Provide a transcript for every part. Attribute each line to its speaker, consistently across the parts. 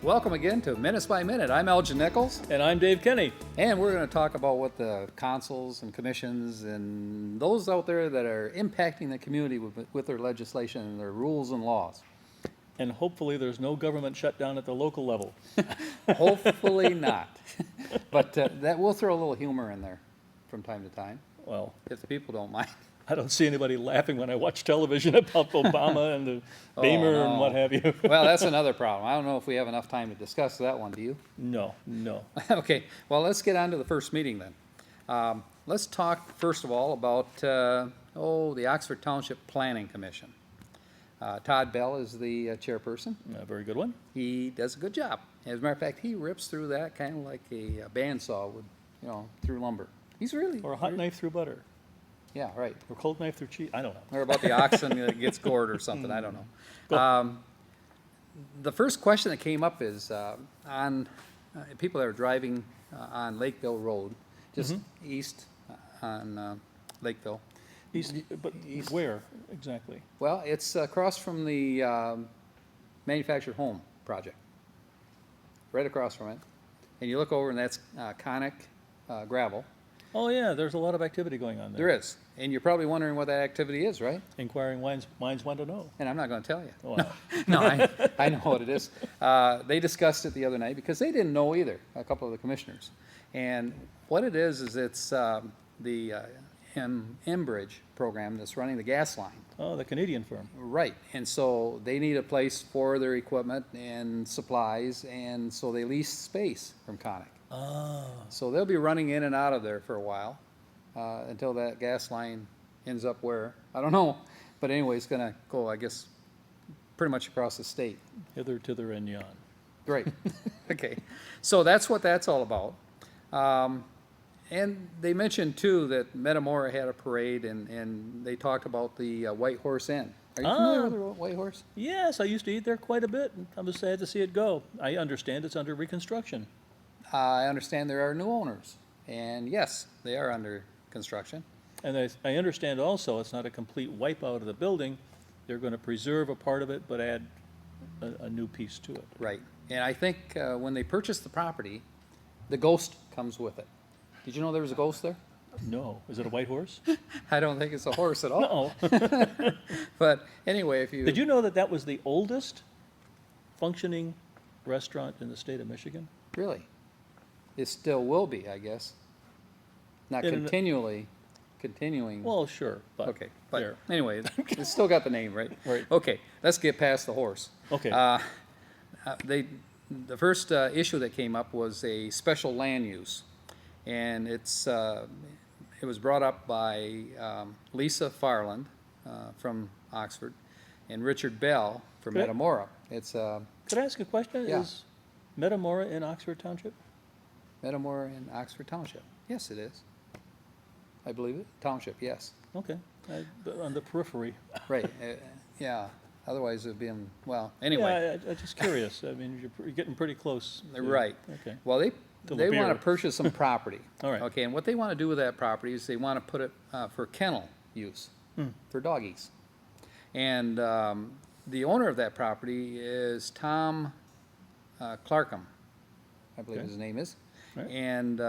Speaker 1: Welcome again to Minutes by Minute. I'm Elgin Nichols,
Speaker 2: And I'm Dave Kenny.
Speaker 1: and we're going to talk about what the councils and commissions and those out there that are impacting the community with their legislation and their rules and laws.
Speaker 2: And hopefully there's no government shutdown at the local level.
Speaker 1: Hopefully not. But that we'll throw a little humor in there from time to time,
Speaker 2: Well,
Speaker 1: if the people don't mind.
Speaker 2: I don't see anybody laughing when I watch television about Obama and the
Speaker 1: Oh,
Speaker 2: Damer
Speaker 1: no.
Speaker 2: and what have you.
Speaker 1: Well, that's another problem. I don't know if we have enough time to discuss that one, do you?
Speaker 2: No.
Speaker 1: Okay, well, let's get on to the first meeting then. Let's talk, first of all, about, the Oxford Township Planning Commission. Todd Bell is the chairperson.
Speaker 2: A very good one.
Speaker 1: He does a good job. As a matter of fact, he rips through that kind of like a bandsaw would, through lumber. He's really...
Speaker 2: Or a hot knife through butter.
Speaker 1: Yeah, right.
Speaker 2: Or cold knife through cheese. I don't know.
Speaker 1: Or about the oxen that gets gored or something, I don't know. The first question that came up is on people that are driving on Lakeville Road, just east on Lakeville.
Speaker 2: East, but where exactly?
Speaker 1: Well, it's across from the manufactured home project, right across from it. And you look over and that's Conic gravel.
Speaker 2: Oh, yeah, there's a lot of activity going on there.
Speaker 1: There is. And you're probably wondering what that activity is, right?
Speaker 2: Inquiring minds want to know.
Speaker 1: And I'm not going to tell you.
Speaker 2: Wow.
Speaker 1: No, I know what it is. They discussed it the other night because they didn't know either, a couple of the commissioners. And what it is it's the Enbridge program that's running the gas line.
Speaker 2: Oh, the Canadian firm.
Speaker 1: Right. And so they need a place for their equipment and supplies, and so they lease space from Conic.
Speaker 2: Oh.
Speaker 1: So they'll be running in and out of there for a while until that gas line ends up where, I don't know. But anyway, it's going to go, I guess, pretty much across the state.
Speaker 2: Hither, thither, and yon.
Speaker 1: Right. Okay. So that's what that's all about. And they mentioned, too, that Metamora had a parade, and they talked about the White Horse Inn. Are you familiar with the White Horse?
Speaker 2: Yes, I used to eat there quite a bit. I was sad to see it go. I understand it's under reconstruction.
Speaker 1: I understand there are new owners. And yes, they are under construction.
Speaker 2: And I understand also it's not a complete wipeout of the building. They're going to preserve a part of it, but add a new piece to it.
Speaker 1: Right. And I think when they purchased the property, the ghost comes with it. Did you know there was a ghost there?
Speaker 2: No. Is it a white horse?
Speaker 1: I don't think it's a horse at all.
Speaker 2: No.
Speaker 1: But anyway, if you...
Speaker 2: Did you know that that was the oldest functioning restaurant in the state of Michigan?
Speaker 1: Really? It still will be, I guess. Not
Speaker 2: In an-
Speaker 1: continuing.
Speaker 2: Well, sure, but
Speaker 1: Okay, but
Speaker 2: there.
Speaker 1: anyway, it's still got the name, right?
Speaker 2: Right.
Speaker 1: Okay, let's get past the horse.
Speaker 2: Okay.
Speaker 1: The first issue that came up was a special land use, and it was brought up by Lisa Farland from Oxford and Richard Bell from
Speaker 2: Okay.
Speaker 1: Metamora. It's
Speaker 2: Could I ask a question?
Speaker 1: Yeah.
Speaker 2: Is Metamora in Oxford Township?
Speaker 1: Metamora in Oxford Township. Yes, it is. I believe it. Township, yes.
Speaker 2: Okay. On the periphery.
Speaker 1: Right. Yeah. Otherwise, it'd been, well, anyway.
Speaker 2: Yeah, I'm just curious. I mean, you're getting pretty close.
Speaker 1: Right.
Speaker 2: Okay.
Speaker 1: Well, they
Speaker 2: To
Speaker 1: want
Speaker 2: Lapeer.
Speaker 1: to purchase some property.
Speaker 2: All right.
Speaker 1: Okay, and what they want to do with that property is they want to put it for kennel use, for doggies. And the owner of that property is Tom Clarkham, I believe
Speaker 2: Okay.
Speaker 1: his name is.
Speaker 2: Right.
Speaker 1: And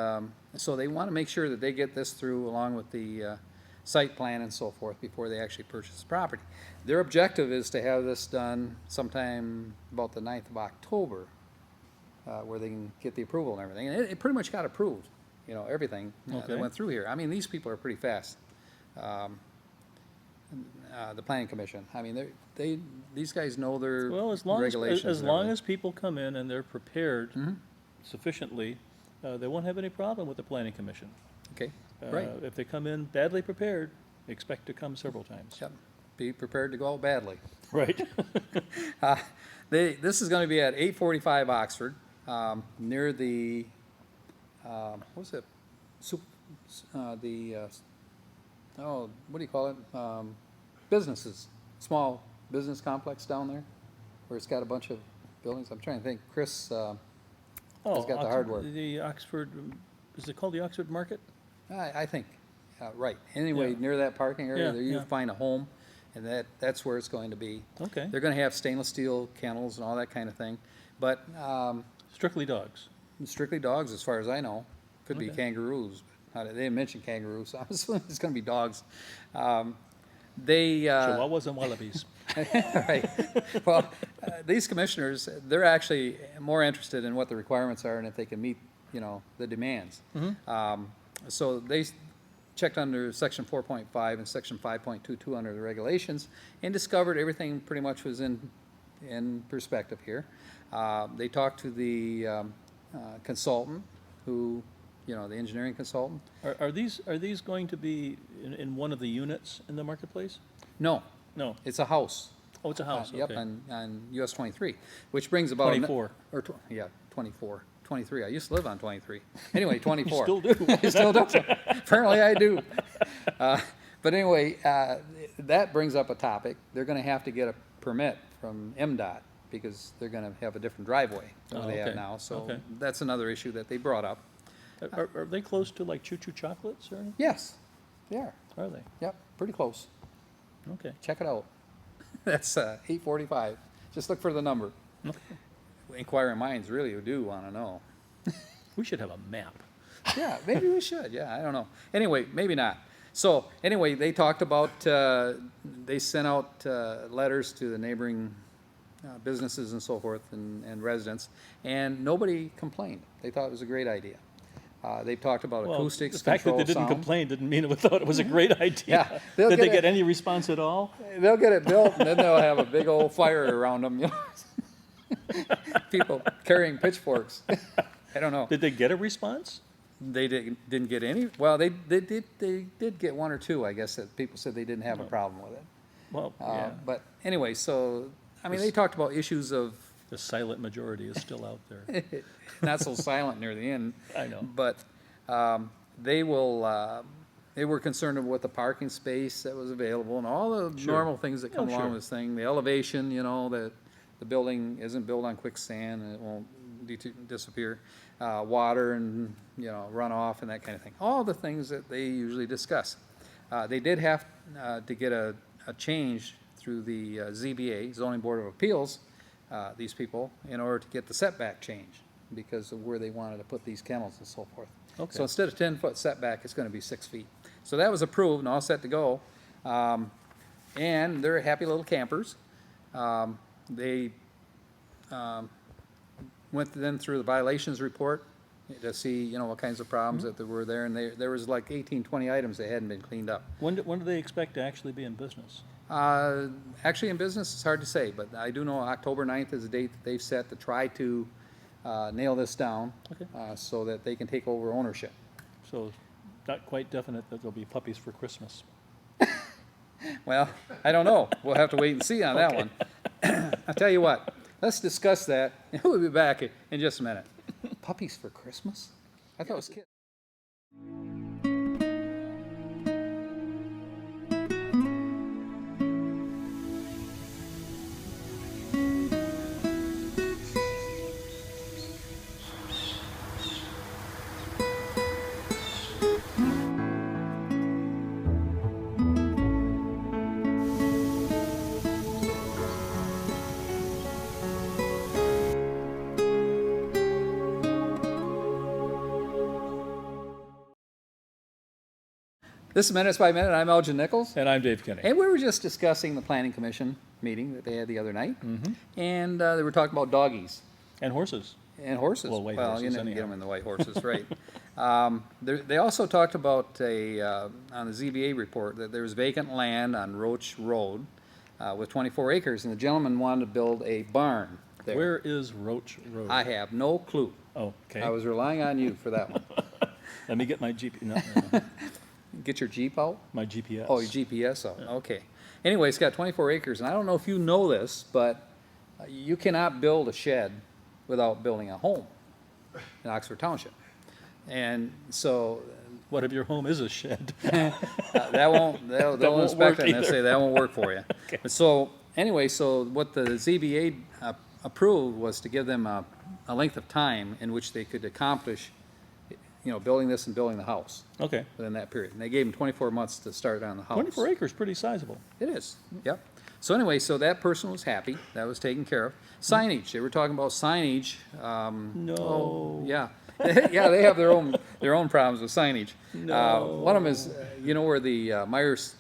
Speaker 1: so they want to make sure that they get this through along with the site plan and so forth before they actually purchase the property. Their objective is to have this done sometime about the 9th of October, where they can get the approval and everything. And it pretty much got approved, everything
Speaker 2: Okay.
Speaker 1: that went through here. I mean, these people are pretty fast. The planning commission. I mean, these guys know their
Speaker 2: Well, as long
Speaker 1: regulations.
Speaker 2: as
Speaker 1: and
Speaker 2: long
Speaker 1: everything.
Speaker 2: as people come in and they're prepared sufficiently, they won't have any problem with the planning commission.
Speaker 1: Okay, right.
Speaker 2: If they come in badly prepared, expect to come several times.
Speaker 1: Yep. Be prepared to go out badly.
Speaker 2: Right.
Speaker 1: This is going to be at 845 Oxford, near the, what's it? What do you call it? Businesses, small business complex down there, where it's got a bunch of buildings. I'm trying to think. Chris,
Speaker 2: Oh,
Speaker 1: got the hardware.
Speaker 2: The Oxford, is it called the Oxford Market?
Speaker 1: I think, right. Anyway,
Speaker 2: Yeah.
Speaker 1: near that parking area,
Speaker 2: Yeah,
Speaker 1: there you
Speaker 2: yeah.
Speaker 1: find a home, and that's where it's going to be.
Speaker 2: Okay.
Speaker 1: They're going to have stainless steel kennels and all that kind of thing. But
Speaker 2: Strictly dogs.
Speaker 1: strictly dogs, as far as I know. Could be
Speaker 2: Okay.
Speaker 1: kangaroos. They didn't mention kangaroos, so I'm assuming it's gonna be dogs. They,
Speaker 2: Chihuahuas and wallabies.
Speaker 1: right. Well, these commissioners, they're actually more interested in what the requirements are and if they can meet, the demands. So they checked under section 4.5 and section 5.22 under the regulations and discovered everything pretty much was in perspective here. They talked to the consultant who, the engineering consultant.
Speaker 2: Are these going to be in one of the units in the marketplace?
Speaker 1: No,
Speaker 2: No.
Speaker 1: it's a house.
Speaker 2: Oh, it's a house,
Speaker 1: Yep,
Speaker 2: okay.
Speaker 1: on US 23, which brings about.
Speaker 2: 24.
Speaker 1: Or, 24, 23. I used to live on 23. Anyway, 24.
Speaker 2: Still do.
Speaker 1: I still do. Apparently I do. But anyway, that brings up a topic. They're gonna have to get a permit from MDOT because they're gonna have a different driveway than
Speaker 2: Oh,
Speaker 1: they have
Speaker 2: okay.
Speaker 1: now. So
Speaker 2: Okay.
Speaker 1: that's another issue that they brought up.
Speaker 2: Are they close to like Choo Choo Chocolates or anything?
Speaker 1: Yes, they are.
Speaker 2: Are they?
Speaker 1: Yep, pretty close.
Speaker 2: Okay.
Speaker 1: Check it out. That's 845. Just look for the number.
Speaker 2: Okay.
Speaker 1: Inquiring minds really do want to know.
Speaker 2: We should have a map.
Speaker 1: Yeah, maybe we should. Yeah, I don't know. Anyway, maybe not. So anyway, they talked about, they sent out letters to the neighboring businesses and so forth and residents, and nobody complained. They thought it was a great idea. They've talked about
Speaker 2: Well,
Speaker 1: acoustics,
Speaker 2: the fact that
Speaker 1: control
Speaker 2: they didn't
Speaker 1: sound.
Speaker 2: complain didn't mean it thought it was a great idea.
Speaker 1: Yeah, they'll
Speaker 2: Did they
Speaker 1: get
Speaker 2: get
Speaker 1: it.
Speaker 2: any response at all?
Speaker 1: They'll get it built, and then they'll have a big old fire around them. People carrying pitchforks. I don't know.
Speaker 2: Did they get a response?
Speaker 1: They didn't get any. Well, they did get one or two. I guess that people said they didn't have a problem with it.
Speaker 2: Well, yeah,
Speaker 1: But anyway, so I mean, they
Speaker 2: This-
Speaker 1: talked about issues of
Speaker 2: the silent majority is still out there.
Speaker 1: not so silent near the end.
Speaker 2: I know.
Speaker 1: But they will. They were concerned with the parking space that was available and all the
Speaker 2: Sure.
Speaker 1: normal things that come
Speaker 2: Oh,
Speaker 1: along
Speaker 2: sure.
Speaker 1: with this thing. The elevation, that the building isn't built on quicksand and it won't disappear. Water and runoff and that kind of thing. All the things that they usually discuss. They did have to get a change through the ZBA, Zoning Board of Appeals, these people, in order to get the setback change because of where they wanted to put these kennels and so forth.
Speaker 2: Okay.
Speaker 1: So instead of 10-foot setback, it's gonna be 6 feet. So that was approved and all set to go. And they're happy little campers. They went then through the violations report to see, what kinds of problems that there were there. And there was like 18, 20 items that hadn't been cleaned up.
Speaker 2: When do they expect to actually be in business?
Speaker 1: Actually, in business, it's hard to say, but I do know October 9th is the date that they've set to try to nail this down
Speaker 2: Okay.
Speaker 1: so that they can take over ownership.
Speaker 2: So not quite definite that there'll be puppies for Christmas.
Speaker 1: Well, I don't know. We'll have to wait and see on that
Speaker 2: Okay.
Speaker 1: one. I'll tell you what, let's discuss that. We'll be back in just a minute. Puppies for Christmas? I thought it was kids. This is Minutes by Minute. I'm Elgin Nichols.
Speaker 2: And I'm Dave Kinney.
Speaker 1: And we were just discussing the Planning Commission meeting that they had the other night. And they were talking about doggies
Speaker 2: And horses.
Speaker 1: and horses.
Speaker 2: Well, white
Speaker 1: you
Speaker 2: horses,
Speaker 1: didn't get
Speaker 2: anyhow.
Speaker 1: them in the white horses, right. They also talked about on the ZBA report that there was vacant land on Roach Road with 24 acres, and the gentleman wanted to build a barn there.
Speaker 2: Where is Roach Road?
Speaker 1: I have no clue.
Speaker 2: Oh, okay.
Speaker 1: I was relying on you for that one.
Speaker 2: Let me get my
Speaker 1: Get your Jeep out?
Speaker 2: my GPS.
Speaker 1: Oh, your GPS out, okay. Anyway, it's got 24 acres, and I don't know if you know this, but you cannot build a shed without building a home in Oxford Township. And so
Speaker 2: What if your home is a shed?
Speaker 1: that won't, they'll
Speaker 2: won't
Speaker 1: inspect
Speaker 2: work
Speaker 1: it and they'll
Speaker 2: either.
Speaker 1: say that won't work for you. But so, anyway, so what the ZBA approved was to give them a length of time in which they could accomplish, building this and building the house
Speaker 2: Okay.
Speaker 1: within that period. And they gave them 24 months to start on the house.
Speaker 2: 24 acres, pretty sizable.
Speaker 1: It is, yep. So anyway, so that person was happy, that was taken care of. Signage, they were talking about signage,
Speaker 2: No.
Speaker 1: oh, yeah. Yeah, they have their own problems with signage. One of them is, you know where the Myers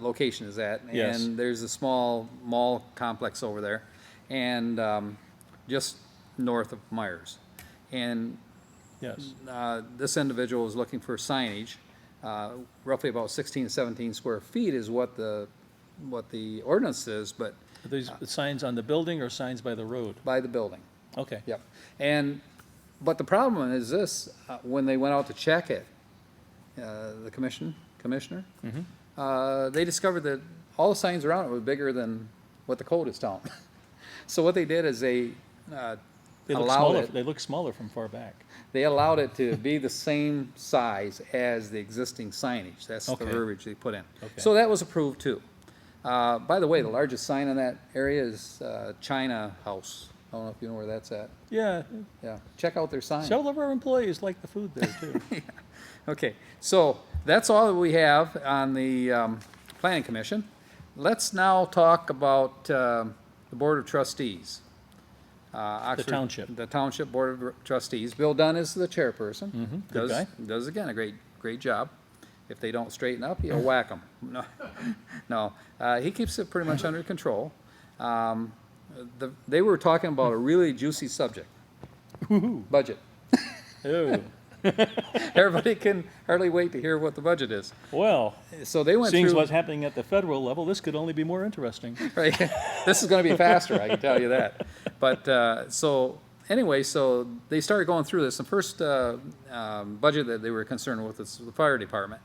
Speaker 1: location is at?
Speaker 2: Yes.
Speaker 1: And there's a small mall complex over there, and just north of Myers. And
Speaker 2: Yes.
Speaker 1: this individual is looking for signage, roughly about 16, 17 square feet is what the ordinance is, but
Speaker 2: Are these signs on the building or signs by the road?
Speaker 1: by the building.
Speaker 2: Okay.
Speaker 1: Yep. But the problem is this, when they went out to check it, the commissioner, they discovered that all the signs around it were bigger than what the code is telling. So what they did is they
Speaker 2: They look
Speaker 1: allowed
Speaker 2: smaller,
Speaker 1: it,
Speaker 2: they look smaller from far back.
Speaker 1: they allowed it to be the same size as the existing signage. That's the
Speaker 2: Okay.
Speaker 1: verbiage they put in.
Speaker 2: Okay.
Speaker 1: So that was approved too. By the way, the largest sign in that area is China House. I don't know if you know where that's at.
Speaker 2: Yeah,
Speaker 1: Yeah, check out their sign.
Speaker 2: several of our employees like the food there too.
Speaker 1: Okay, so that's all that we have on the Planning Commission. Let's now talk about the Board of Trustees. Oxford-
Speaker 2: township.
Speaker 1: The Township Board of Trustees. Bill Dunn is the chairperson.
Speaker 2: good guy.
Speaker 1: Does, again, a great job. If they don't straighten up, he'll whack them. No, he keeps it pretty much under control. They were talking about a really juicy subject. Budget.
Speaker 2: Oh,
Speaker 1: Everybody can hardly wait to hear what the budget is.
Speaker 2: well,
Speaker 1: So they went
Speaker 2: seeing
Speaker 1: through.
Speaker 2: what's happening at the federal level, this could only be more interesting.
Speaker 1: Right. This is going to be faster, I can tell you that. But so anyway, so they started going through this. The first budget that they were concerned with is the fire department.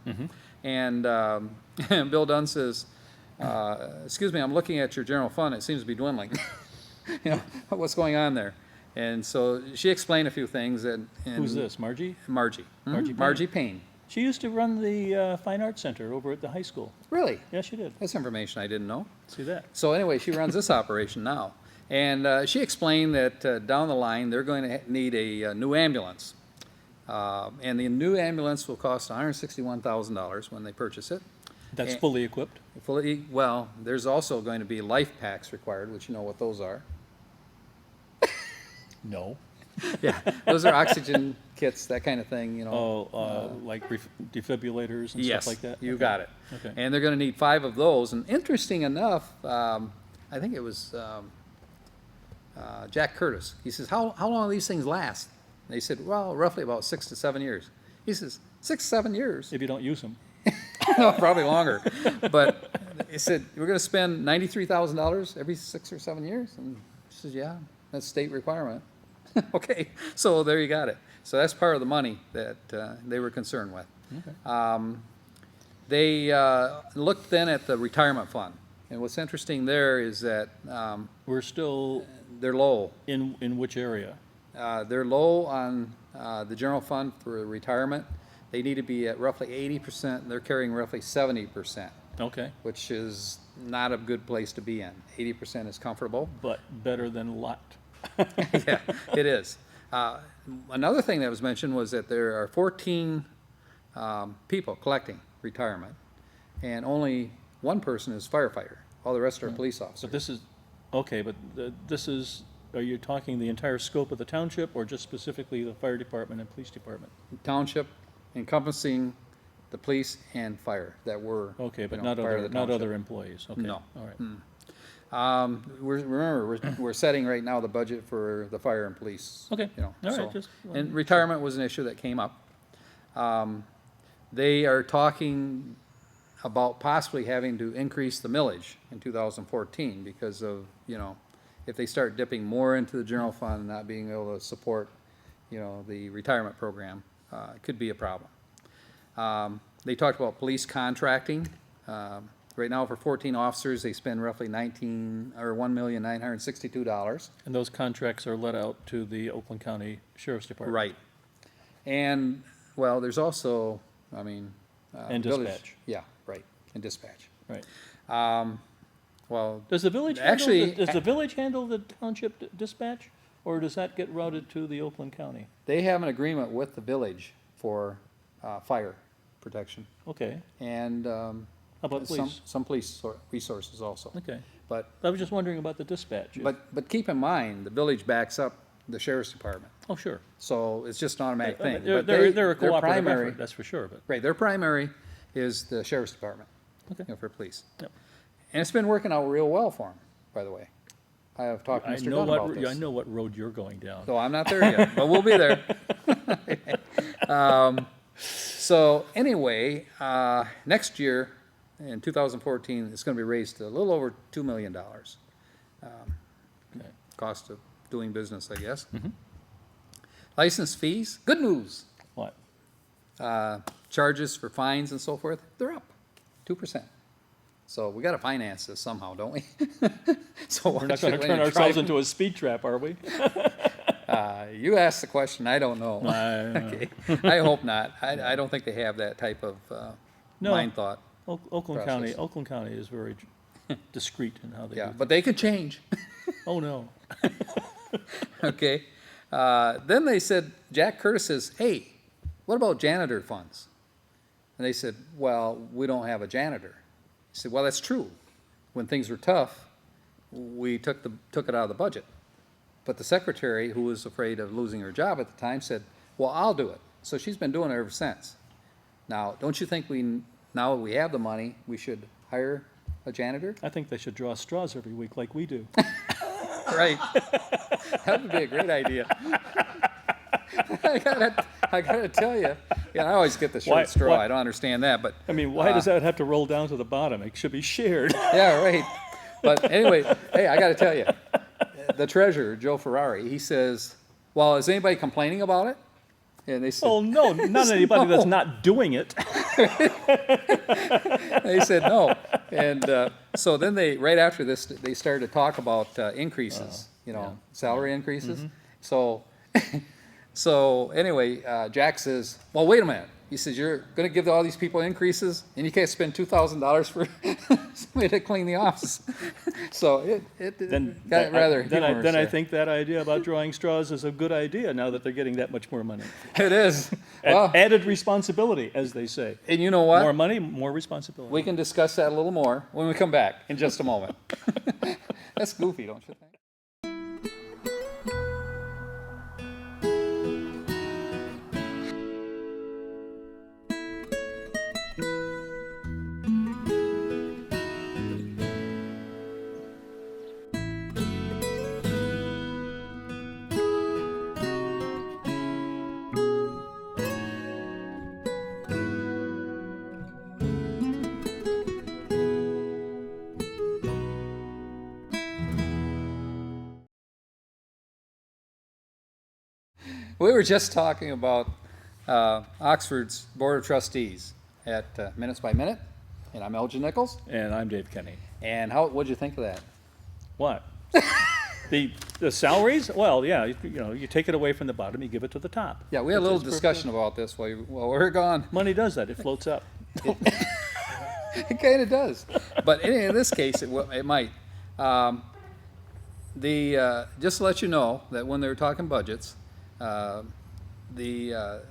Speaker 1: And Bill Dunn says, "Excuse me, I'm looking at your general fund. It seems to be dwindling. You know, what's going on there?" And so she explained a few things. And
Speaker 2: Who's this, Margie?
Speaker 1: Margie.
Speaker 2: Margie Payne.
Speaker 1: Margie Payne.
Speaker 2: She used to run the Fine Arts Center over at the high school.
Speaker 1: Really?
Speaker 2: Yeah, she did.
Speaker 1: That's information I didn't know.
Speaker 2: See that?
Speaker 1: So anyway, she runs this operation now. And she explained that down the line, they're going to need a new ambulance. And the new ambulance will cost $161,000 when they purchase it.
Speaker 2: That's
Speaker 1: And-
Speaker 2: fully equipped.
Speaker 1: Well, there's also going to be life packs required, which you know what those are.
Speaker 2: No.
Speaker 1: Yeah, those are oxygen kits, that kind of thing, you know.
Speaker 2: Oh, like defibrillators and
Speaker 1: Yes,
Speaker 2: stuff like that?
Speaker 1: you
Speaker 2: Okay.
Speaker 1: got it.
Speaker 2: Okay.
Speaker 1: And they're going to need 5 of those. And interesting enough, I think it was Jack Curtis. He says, how long do these things last? They said, well, roughly about 6 to 7 years. He says, 6 to 7 years?
Speaker 2: If you don't use them.
Speaker 1: No, probably longer. But he said, we're going to spend $93,000 every 6 or 7 years? And she says, yeah, that's state requirement. Okay, so there you got it. So that's part of the money that they were concerned with.
Speaker 2: Okay.
Speaker 1: They looked then at the retirement fund. And what's interesting there is that
Speaker 2: We're still
Speaker 1: they're low.
Speaker 2: in which area?
Speaker 1: They're low on the general fund for retirement. They need to be at roughly 80%. They're carrying roughly 70%,
Speaker 2: Okay,
Speaker 1: which is not a good place to be in. 80% is comfortable.
Speaker 2: but better than a lot.
Speaker 1: Yeah, it is. Another thing that was mentioned was that there are 14 people collecting retirement, and only one person is firefighter. All the rest are police officers.
Speaker 2: But this is, okay, but this is, are you talking the entire scope of the township or just specifically the fire department and police department?
Speaker 1: Township encompassing the police and fire that were.
Speaker 2: Okay, but
Speaker 1: you know,
Speaker 2: not
Speaker 1: part of
Speaker 2: other,
Speaker 1: the
Speaker 2: not
Speaker 1: township.
Speaker 2: other employees, okay.
Speaker 1: No.
Speaker 2: All right.
Speaker 1: We're setting right now the budget for the fire and police.
Speaker 2: Okay,
Speaker 1: You know,
Speaker 2: all right,
Speaker 1: so-
Speaker 2: just-
Speaker 1: And retirement was an issue that came up. They are talking about possibly having to increase the millage in 2014 because of, you know, if they start dipping more into the general fund and not being able to support, you know, the retirement program, it could be a problem. They talked about police contracting. Right now, for 14 officers, they spend roughly $1,962,000.
Speaker 2: And those contracts are let out to the Oakland County Sheriff's Department?
Speaker 1: Right. And, well, there's also, I mean.
Speaker 2: And
Speaker 1: village-
Speaker 2: dispatch.
Speaker 1: Yeah, right, and dispatch.
Speaker 2: Right.
Speaker 1: Well,
Speaker 2: Does the village
Speaker 1: Actually,
Speaker 2: does the village handle the township dispatch? Or does that get routed to the Oakland County?
Speaker 1: they have an agreement with the village for fire protection.
Speaker 2: Okay,
Speaker 1: And
Speaker 2: How about police?
Speaker 1: Some police resources also.
Speaker 2: Okay.
Speaker 1: But,
Speaker 2: I was just wondering about the dispatch.
Speaker 1: but keep in mind, the village backs up the sheriff's department.
Speaker 2: Oh, sure.
Speaker 1: So it's just an automatic thing.
Speaker 2: They're,
Speaker 1: But they-
Speaker 2: they're a
Speaker 1: their
Speaker 2: cooperative
Speaker 1: primary-
Speaker 2: effort, that's for sure, but,
Speaker 1: Right, their primary is the sheriff's department,
Speaker 2: okay.
Speaker 1: for police.
Speaker 2: Yep.
Speaker 1: And it's been working out real well for them, by the way. I have talked to
Speaker 2: I
Speaker 1: Mr.
Speaker 2: know
Speaker 1: Dunn about
Speaker 2: what, I
Speaker 1: this.
Speaker 2: know what road you're going down.
Speaker 1: So I'm not there yet, but we'll be there. So anyway, next year, in 2014, it's gonna be raised to a little over $2 million.
Speaker 2: Okay.
Speaker 1: Cost of doing business, I guess. License fees, good news.
Speaker 2: What?
Speaker 1: Charges for fines and so forth, they're up 2%. So we gotta finance this somehow, don't we? So
Speaker 2: We're not gonna turn ourselves into a speed trap, are we?
Speaker 1: You asked the question, I don't know.
Speaker 2: I-
Speaker 1: Okay, I hope not. I don't think they have that type of
Speaker 2: No.
Speaker 1: mind thought.
Speaker 2: Oakland
Speaker 1: Process.
Speaker 2: County is very discreet in how they
Speaker 1: Yeah,
Speaker 2: do.
Speaker 1: but they could change,
Speaker 2: Oh, no.
Speaker 1: okay? Then they said, Jack Curtis says, hey, what about janitor funds? And they said, well, we don't have a janitor. He said, well, that's true. When things were tough, we took it out of the budget. But the secretary, who was afraid of losing her job at the time, said, well, I'll do it. So she's been doing it ever since. Now, don't you think now that we have the money, we should hire a janitor?
Speaker 2: I think they should draw straws every week like we do.
Speaker 1: Right. That would be a great idea. I gotta tell you, yeah, I always get the
Speaker 2: Why-
Speaker 1: short straw.
Speaker 2: why-
Speaker 1: I don't understand that, but
Speaker 2: I mean, why does that have to roll down to the bottom? It should be shared.
Speaker 1: yeah, right. But anyway, hey, I gotta tell you, the treasurer, Joe Ferrari, he says, well, is anybody complaining about it? And they said,
Speaker 2: Oh, no, not anybody that's
Speaker 1: No.
Speaker 2: not doing it.
Speaker 1: they said no. And so then right after this, they started to talk about increases, salary increases. So, so anyway, Jack says, well, wait a minute. He says, you're gonna give all these people increases and you can't spend $2,000 for somebody to clean the office. So it got rather humorous
Speaker 2: then I
Speaker 1: there.
Speaker 2: think that idea about drawing straws is a good idea now that they're getting that much more money.
Speaker 1: It is. Well,
Speaker 2: Added responsibility, as they say.
Speaker 1: and you know what?
Speaker 2: More money, more responsibility.
Speaker 1: We can discuss that a little more when we come back in just a moment. That's goofy, don't you think? We were just talking about Oxford's Board of Trustees at Minutes by Minute, and I'm Elgin Nichols.
Speaker 2: And I'm Dave Kenny.
Speaker 1: And what'd you think of that?
Speaker 2: What? The salaries? Well, yeah, you take it away from the bottom, you give it to the top.
Speaker 1: Yeah, we had a little
Speaker 2: That's
Speaker 1: discussion about this while we were gone.
Speaker 2: Money does that, it floats up.
Speaker 1: It kind of does, but in this case, it might. Just to let you know that when they were talking budgets, the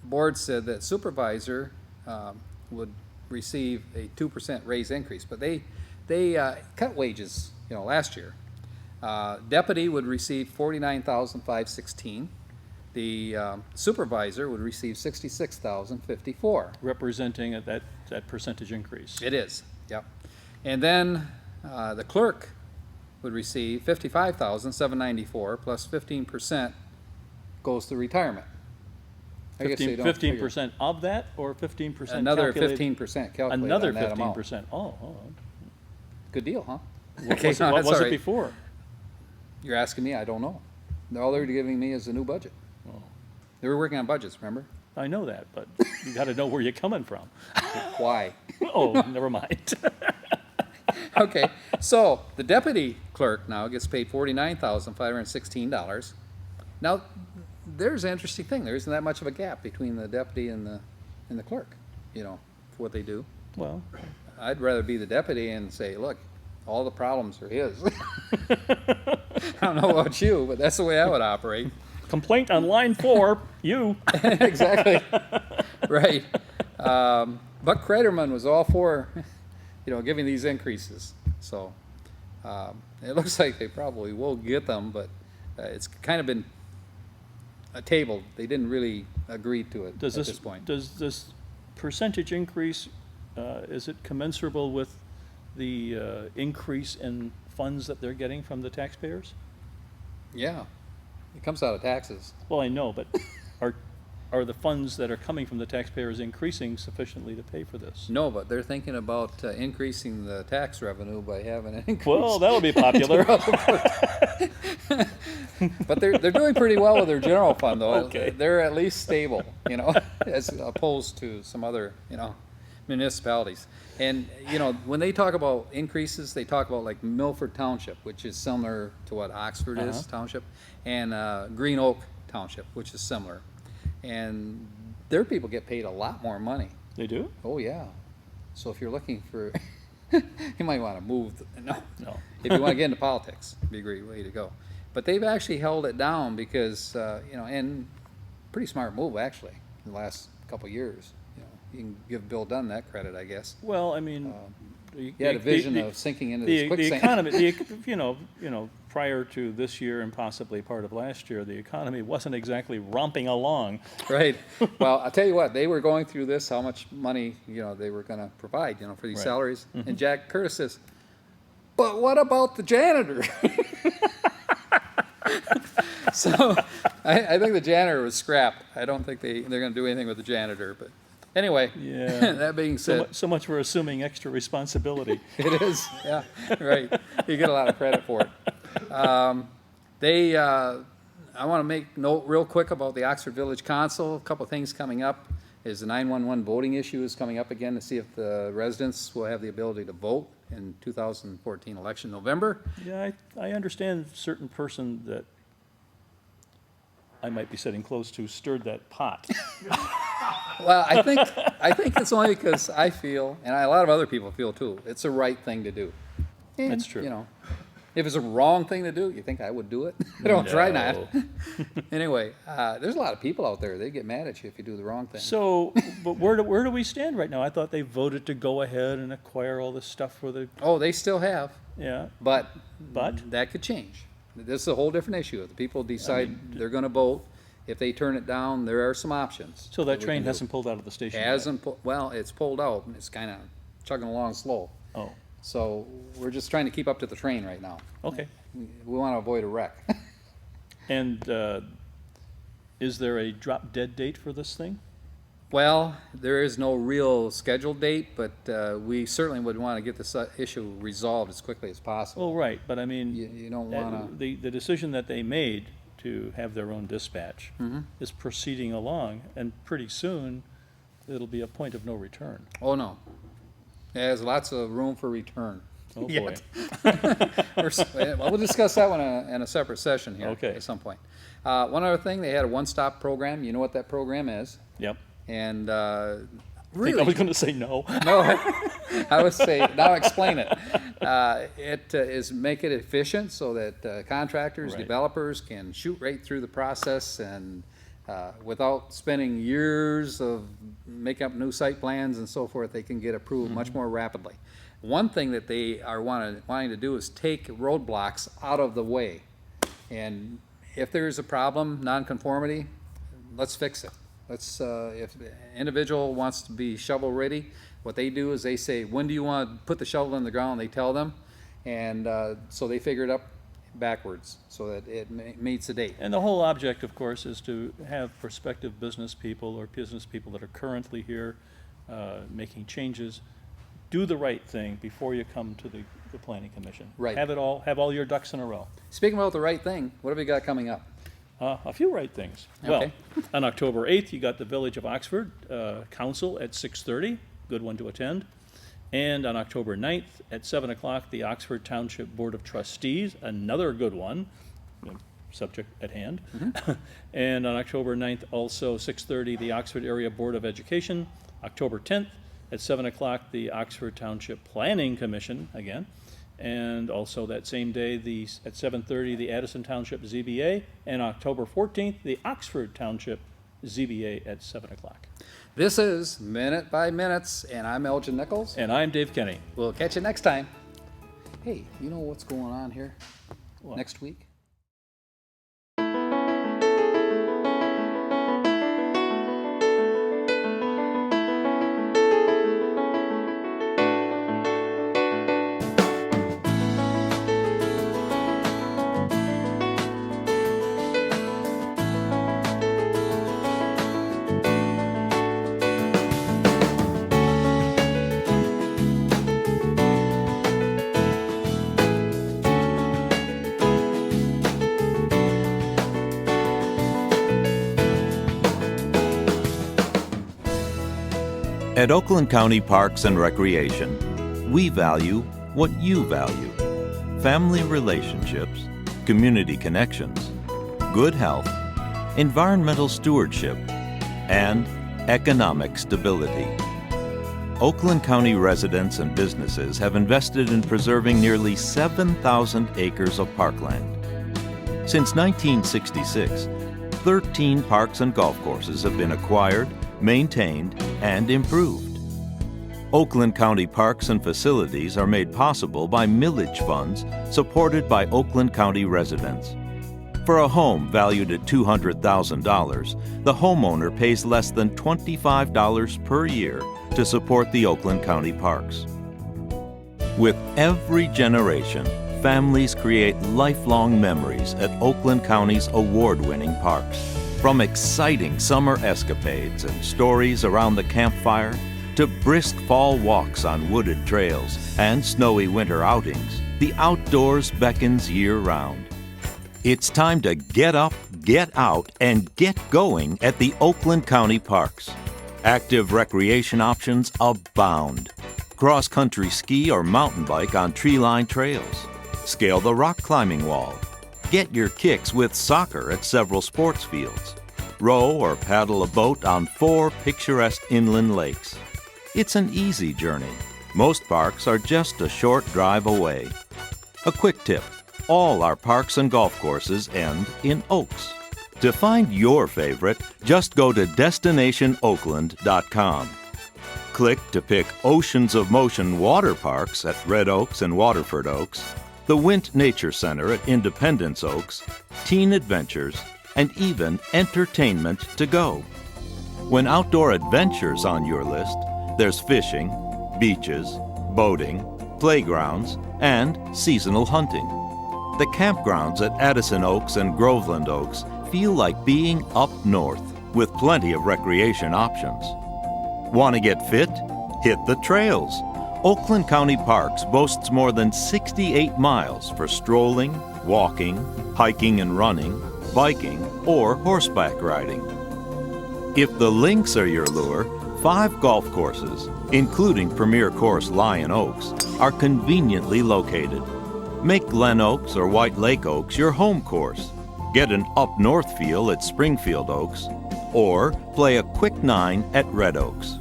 Speaker 1: board said that supervisor would receive a 2% raise increase, but they cut wages, last year. Deputy would receive $49,516. The supervisor would receive $66,054.
Speaker 2: Representing that percentage increase.
Speaker 1: It is, yep. And then the clerk would receive $55,794 plus 15% goes to retirement. I guess they don't figure.
Speaker 2: 15% of that, or 15%
Speaker 1: Another
Speaker 2: calculated?
Speaker 1: 15% calculated
Speaker 2: Another
Speaker 1: on that amount.
Speaker 2: 15%. Oh.
Speaker 1: Good deal, huh?
Speaker 2: What
Speaker 1: Okay,
Speaker 2: was,
Speaker 1: no,
Speaker 2: what
Speaker 1: that's
Speaker 2: was
Speaker 1: all
Speaker 2: it
Speaker 1: right.
Speaker 2: before?
Speaker 1: You're asking me, I don't know. All they're giving me is a new budget. They were working on budgets, remember?
Speaker 2: I know that, but you got to know where you're coming from.
Speaker 1: Why?
Speaker 2: Oh, never mind.
Speaker 1: Okay, so the deputy clerk now gets paid $49,516. Now, there's an interesting thing. There isn't that much of a gap between the deputy and the clerk, for what they do.
Speaker 2: Well,
Speaker 1: I'd rather be the deputy and say, look, all the problems are his. I don't know about you, but that's the way I would operate.
Speaker 2: complaint on line 4, you.
Speaker 1: Exactly. Right. Buck Kreiderman was all for giving these increases. So, it looks like they probably will get them, but it's kind of been tabled. They didn't really agree to it at this point.
Speaker 2: Does this percentage increase, is it commensurable with the increase in funds that they're getting from the taxpayers?
Speaker 1: Yeah, it comes out of taxes.
Speaker 2: Well, I know, but are the funds that are coming from the taxpayers increasing sufficiently to pay for this?
Speaker 1: No, but they're thinking about increasing the tax revenue by having an increase.
Speaker 2: Well, that'll be popular.
Speaker 1: But they're doing pretty well with their general fund, though.
Speaker 2: Okay.
Speaker 1: They're at least stable, as opposed to some other, municipalities. And, when they talk about increases, they talk about like Milford Township, which is similar to what Oxford is, Township, and Green Oak Township, which is similar. And their people get paid a lot more money.
Speaker 2: They do?
Speaker 1: Oh, yeah. So if you're looking for, you might want to move, no. If you want to get into politics, it'd be a great way to go. But they've actually held it down because, and pretty smart move, actually, in the last couple of years. You can give Bill Dunn that credit, I guess.
Speaker 2: Well, I mean,
Speaker 1: He had a vision of sinking into this
Speaker 2: the
Speaker 1: quicksand.
Speaker 2: economy, prior to this year and possibly part of last year, the economy wasn't exactly romping along.
Speaker 1: Right. Well, I'll tell you what, they were going through this, how much money, they were going to provide, for these
Speaker 2: Right.
Speaker 1: salaries. And Jack Curtis says, but what about the janitor? So I think the janitor was scrapped. I don't think they're going to do anything with the janitor. But anyway,
Speaker 2: Yeah.
Speaker 1: that being said,
Speaker 2: So much for assuming extra responsibility.
Speaker 1: it is, yeah, right. You get a lot of credit for it. I want to make note real quick about the Oxford Village Council. A couple of things coming up is the 911 voting issue is coming up again to see if the residents will have the ability to vote in 2014 election November.
Speaker 2: Yeah, I understand a certain person that I might be sitting close to stirred that pot.
Speaker 1: Well, I think it's only because I feel, and a lot of other people feel too, it's the right thing to do. And,
Speaker 2: That's true.
Speaker 1: If it's a wrong thing to do, you think I would do it? I don't try not.
Speaker 2: No.
Speaker 1: Anyway, there's a lot of people out there, they get mad at you if you do the wrong thing.
Speaker 2: So, but where do we stand right now? I thought they voted to go ahead and acquire all this stuff for the,
Speaker 1: Oh, they still have,
Speaker 2: yeah.
Speaker 1: but
Speaker 2: But?
Speaker 1: that could change. This is a whole different issue. If the people decide they're gonna vote, if they turn it down, there are some options.
Speaker 2: So that
Speaker 1: we
Speaker 2: train
Speaker 1: can do.
Speaker 2: hasn't pulled out of the station yet?
Speaker 1: Hasn't, well, it's pulled out, and it's kinda chugging along slow.
Speaker 2: Oh,
Speaker 1: So we're just trying to keep up to the train right now.
Speaker 2: okay.
Speaker 1: We want to avoid a wreck.
Speaker 2: And is there a drop dead date for this thing?
Speaker 1: Well, there is no real scheduled date, but we certainly would want to get this issue resolved as quickly as possible.
Speaker 2: Well, right, but I mean,
Speaker 1: You don't want to,
Speaker 2: the decision that they made to have their own dispatch
Speaker 1: Mm-hmm.
Speaker 2: is proceeding along, and pretty soon, it'll be a point of no return.
Speaker 1: oh no. There's lots of room for return.
Speaker 2: Oh, boy.
Speaker 1: Yet. We'll discuss that one in a separate session here
Speaker 2: Okay.
Speaker 1: at some point. One other thing, they had a one-stop program. You know what that program is?
Speaker 2: Yep.
Speaker 1: And
Speaker 2: I
Speaker 1: really,
Speaker 2: think I was gonna say no.
Speaker 1: no, I would say, now explain it. It is make it efficient so that contractors,
Speaker 2: Right.
Speaker 1: developers can shoot right through the process and without spending years of making up new site plans and so forth, they can get approved much more rapidly. One thing that they are wanting to do is take roadblocks out of the way. And if there's a problem, nonconformity, let's fix it. If the individual wants to be shovel ready, what they do is they say, when do you want to put the shovel in the ground? They tell them, and so they figure it up backwards so that it meets the date.
Speaker 2: And the whole object, of course, is to have prospective business people or business people that are currently here making changes, do the right thing before you come to the planning commission.
Speaker 1: Right.
Speaker 2: Have all your ducks in a row.
Speaker 1: Speaking about the right thing, what have we got coming up?
Speaker 2: A few right things. Well,
Speaker 1: Okay.
Speaker 2: on October 8th, you got the Village of Oxford Council at 6:30, good one to attend. And on October 9th at 7 o'clock, the Oxford Township Board of Trustees, another good one, subject at hand. And on October 9th, also 6:30, the Oxford Area Board of Education. October 10th at 7 o'clock, the Oxford Township Planning Commission, again. And also that same day, at 7:30, the Addison Township ZBA. And October 14th, the Oxford Township ZBA at 7 o'clock.
Speaker 1: This is Minute by Minutes, and I'm Elgin Nichols.
Speaker 2: And I'm Dave Kenny.
Speaker 1: We'll catch you next time. Hey, you know what's going on here
Speaker 2: What?
Speaker 1: next week?
Speaker 3: At Oakland County Parks and Recreation, we value what you value: family relationships, community connections, good health, environmental stewardship, and economic stability. Oakland County residents and businesses have invested in preserving nearly 7,000 acres of parkland. Since 1966, 13 parks and golf courses have been acquired, maintained, and improved. Oakland County parks and facilities are made possible by millage funds supported by Oakland County residents. For a home valued at $200,000, the homeowner pays less than $25 per year to support the Oakland County parks. With every generation, families create lifelong memories at Oakland County's award-winning parks. From exciting summer escapades and stories around the campfire to brisk fall walks on wooded trails and snowy winter outings, the outdoors beckons year-round. It's time to get up, get out, and get going at the Oakland County parks. Active recreation options abound. Cross-country ski or mountain bike on tree-lined trails. Scale the rock climbing wall. Get your kicks with soccer at several sports fields. Row or paddle a boat on 4 picturesque inland lakes. It's an easy journey. Most parks are just a short drive away. A quick tip: all our parks and golf courses end in Oaks. To find your favorite, just go to destinationoakland.com. Click to pick Oceans of Motion water parks at Red Oaks and Waterford Oaks, the Wint Nature Center at Independence Oaks, Teen Adventures, and even entertainment to go. When outdoor adventures on your list, there's fishing, beaches, boating, playgrounds, and seasonal hunting. The campgrounds at Addison Oaks and Groveland Oaks feel like being up north with plenty of recreation options. Want to get fit? Hit the trails. Oakland County Parks boasts more than 68 miles for strolling, walking, hiking and running, biking, or horseback riding. If the links are your lure, 5 golf courses, including premier course Lion Oaks, are conveniently located. Make Glen Oaks or White Lake Oaks your home course. Get an up-north feel at Springfield Oaks, or play a quick 9 at Red Oaks.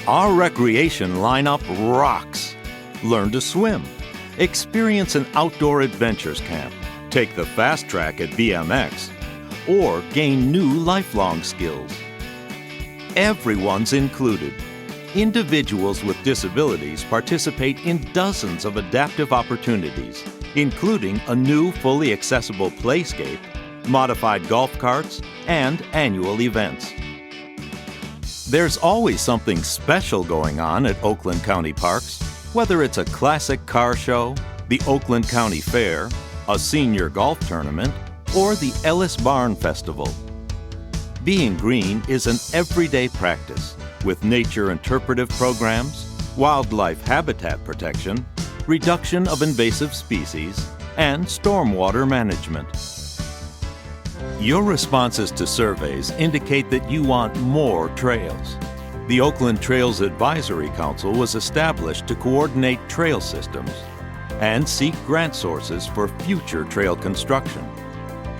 Speaker 3: Our recreation lineup rocks. Learn to swim. Experience an outdoor adventures camp. Take the fast track at BMX, or gain new lifelong skills. Everyone's included. Individuals with disabilities participate in dozens of adaptive opportunities, including a new fully accessible playscape, modified golf carts, and annual events. There's always something special going on at Oakland County Parks, whether it's a classic car show, the Oakland County Fair, a senior golf tournament, or the Ellis Barn Festival. Being green is an everyday practice with nature interpretive programs, wildlife habitat protection, reduction of invasive species, and stormwater management. Your responses to surveys indicate that you want more trails. The Oakland Trails Advisory Council was established to coordinate trail systems and seek grant sources for future trail construction.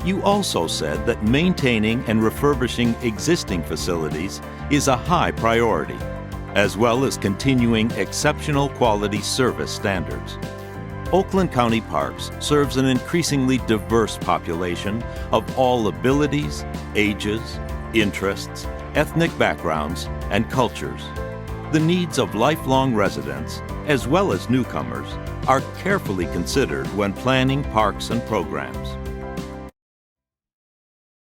Speaker 3: You also said that maintaining and refurbishing existing facilities is a high priority, as well as continuing exceptional quality service standards. Oakland County Parks serves an increasingly diverse population of all abilities, ages, interests, ethnic backgrounds, and cultures. The needs of lifelong residents, as well as newcomers, are carefully considered when planning parks and programs.